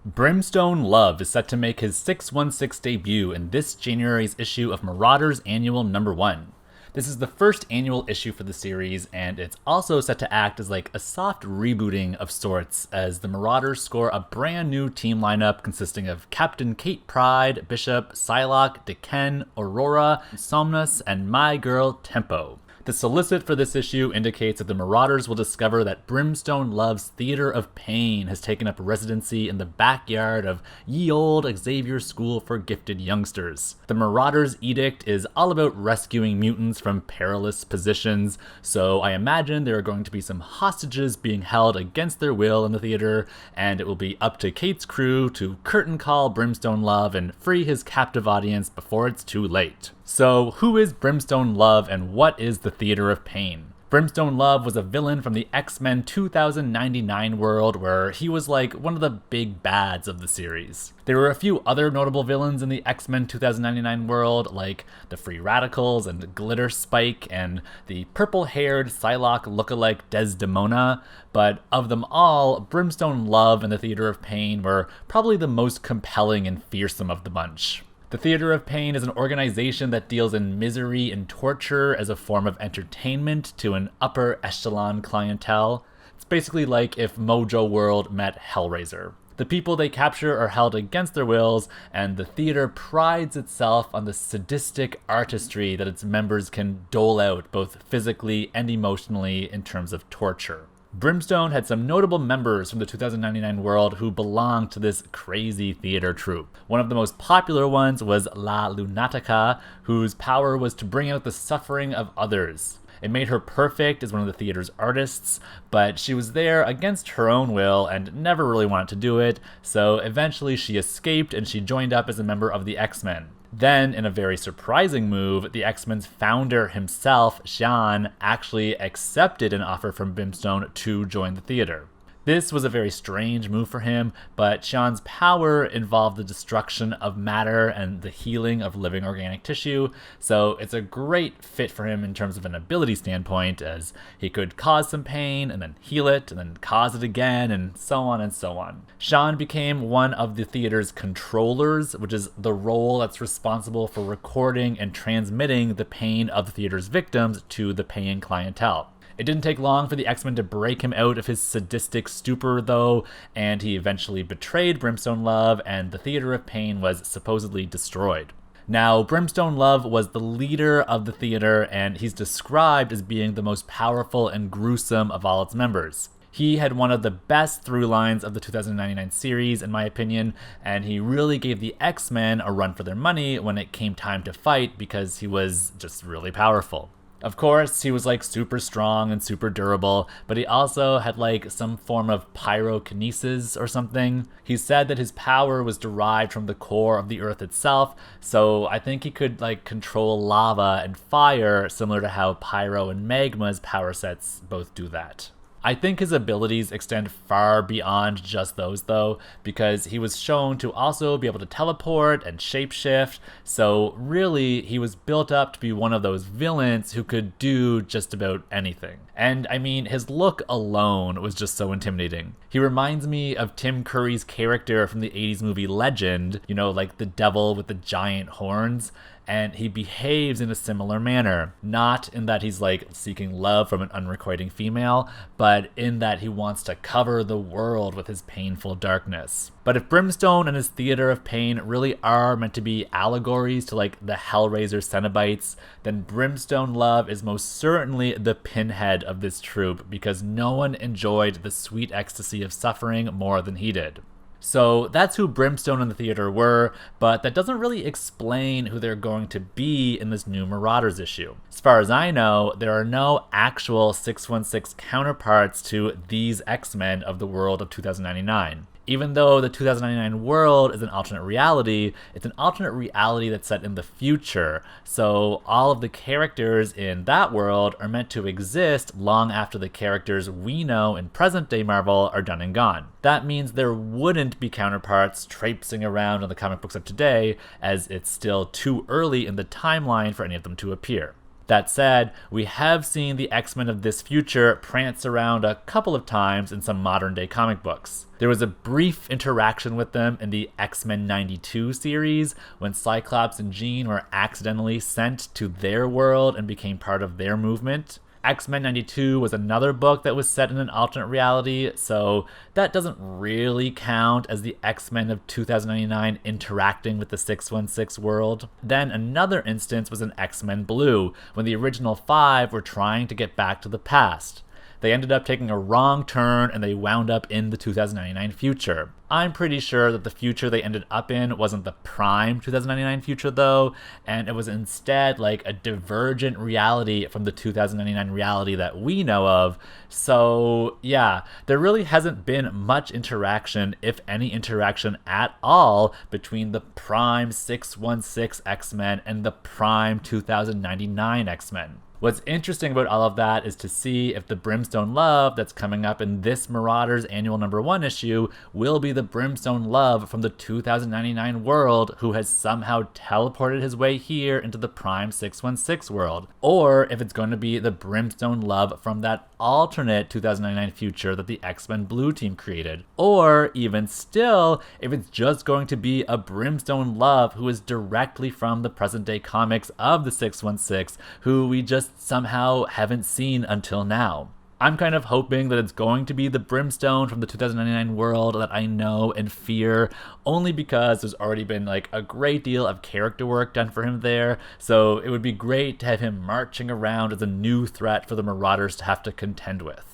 Brimstone Love is set to make his 616 debut in this January's issue of Marauders Annual #1. This is the first annual issue for the series, and it's also set to act as like a soft rebooting of sorts as the Marauders score a brand new team lineup consisting of Captain Kate Pride, Bishop, Psylocke, Deken, Aurora, Somnus, and my girl Tempo. The solicit for this issue indicates that the Marauders will discover that Brimstone Love's Theater of Pain has taken up residency in the backyard of ye old Xavier School for Gifted Youngsters. The Marauders' edict is all about rescuing mutants from perilous positions, so I imagine there are going to be some hostages being held against their will in the theater, and it will be up to Kate's crew to curtain call Brimstone Love and free his captive audience before it's too late. So, who is Brimstone Love and what is the Theater of Pain? Brimstone Love was a villain from the X-Men 2099 world where he was like one of the big bads of the series. There were a few other notable villains in the X-Men 2099 world, like the Free Radicals and Glitter Spike and the purple-haired Psylocke lookalike Desdemona, but of them all, Brimstone Love and the Theater of Pain were probably the most compelling and fearsome of the bunch. The Theater of Pain is an organization that deals in misery and torture as a form of entertainment to an upper echelon clientele. It's basically like if Mojo World met Hellraiser. The people they capture are held against their wills, and the theater prides itself on the sadistic artistry that its members can dole out both physically and emotionally in terms of torture. Brimstone had some notable members from the 2099 world who belonged to this crazy theater troupe. One of the most popular ones was La Lunatica, whose power was to bring out the suffering of others. It made her perfect as one of the theater's artists, but she was there against her own will and never really wanted to do it, so eventually she escaped and she joined up as a member of the X-Men. Then, in a very surprising move, the X-Men's founder himself, Jean, actually accepted an offer from Brimstone to join the theater. This was a very strange move for him, but Jean's power involved the destruction of matter and the healing of living organic tissue, so it's a great fit for him in terms of an ability standpoint, as he could cause some pain and then heal it and then cause it again and so on and so on. Jean became one of the theater's controllers, which is the role that's responsible for recording and transmitting the pain of the theater's victims to the paying clientele. It didn't take long for the X-Men to break him out of his sadistic stupor, though, and he eventually betrayed Brimstone Love, and the Theater of Pain was supposedly destroyed. Now, Brimstone Love was the leader of the theater, and he's described as being the most powerful and gruesome of all its members. He had one of the best through lines of the 2099 series, in my opinion, and he really gave the X-Men a run for their money when it came time to fight because he was just really powerful. Of course, he was like super strong and super durable, but he also had like some form of pyrokinesis or something. He said that his power was derived from the core of the earth itself, so I think he could like control lava and fire, similar to how Pyro and Magma's power sets both do that. I think his abilities extend far beyond just those though, because he was shown to also be able to teleport and shapeshift, so really he was built up to be one of those villains who could do just about anything. And I mean, his look alone was just so intimidating. He reminds me of Tim Curry's character from the 80s movie Legend, you know, like the devil with the giant horns. And he behaves in a similar manner. Not in that he's like seeking love from an unrequiting female, but in that he wants to cover the world with his painful darkness. But if Brimstone and his Theater of Pain really are meant to be allegories to like the Hellraiser Cenobites, then Brimstone Love is most certainly the pinhead of this troupe because no one enjoyed the sweet ecstasy of suffering more than he did. So that's who Brimstone and the theater were, but that doesn't really explain who they're going to be in this new Marauders issue. As far as I know, there are no actual 616 counterparts to these X-Men of the world of 2099. Even though the 2099 world is an alternate reality, it's an alternate reality that's set in the future, so all of the characters in that world are meant to exist long after the characters we know in present-day Marvel are done and gone. That means there wouldn't be counterparts traipsing around in the comic books of today, as it's still too early in the timeline for any of them to appear. That said, we have seen the X-Men of this future prance around a couple of times in some modern day comic books. There was a brief interaction with them in the X-Men 92 series when Cyclops and Jean were accidentally sent to their world and became part of their movement. X-Men 92 was another book that was set in an alternate reality, so that doesn't really count as the X-Men of 2099 interacting with the 616 world. Then another instance was in X-Men Blue, when the original 5 were trying to get back to the past. They ended up taking a wrong turn and they wound up in the 2099 future. I'm pretty sure that the future they ended up in wasn't the prime 2099 future though, and it was instead like a divergent reality from the 2099 reality that we know of. So yeah, there really hasn't been much interaction, if any interaction at all, between the prime 616 X-Men and the prime 2099 X-Men. What's interesting about all of that is to see if the Brimstone Love that's coming up in this Marauders Annual #1 issue will be the Brimstone Love from the 2099 world who has somehow teleported his way here into the Prime 616 world, or if it's going to be the Brimstone Love from that alternate 2099 future that the X-Men Blue team created, or even still, if it's just going to be a Brimstone Love who is directly from the present day comics of the 616 who we just somehow haven't seen until now. I'm kind of hoping that it's going to be the Brimstone from the 2099 world that I know and fear, only because there's already been like a great deal of character work done for him there, so it would be great to have him marching around as a new threat for the Marauders to have to contend with.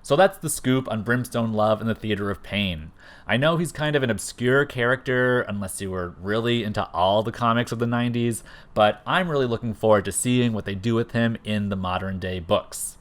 So that's the scoop on Brimstone Love in the Theater of Pain. I know he's kind of an obscure character unless you were really into all the comics of the 90s, but I'm really looking forward to seeing what they do with him in the modern day books.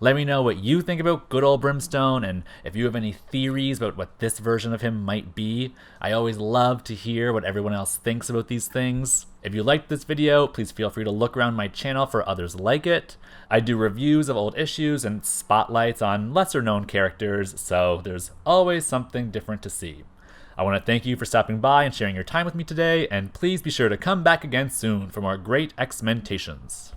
Let me know what you think about good old Brimstone, and if you have any theories about what this version of him might be. I always love to hear what everyone else thinks about these things. If you liked this video, please feel free to look around my channel for others like it. I do reviews of old issues and spotlights on lesser known characters, so there's always something different to see. I want to thank you for stopping by and sharing your time with me today, and please be sure to come back again soon for more Great X-Mentations.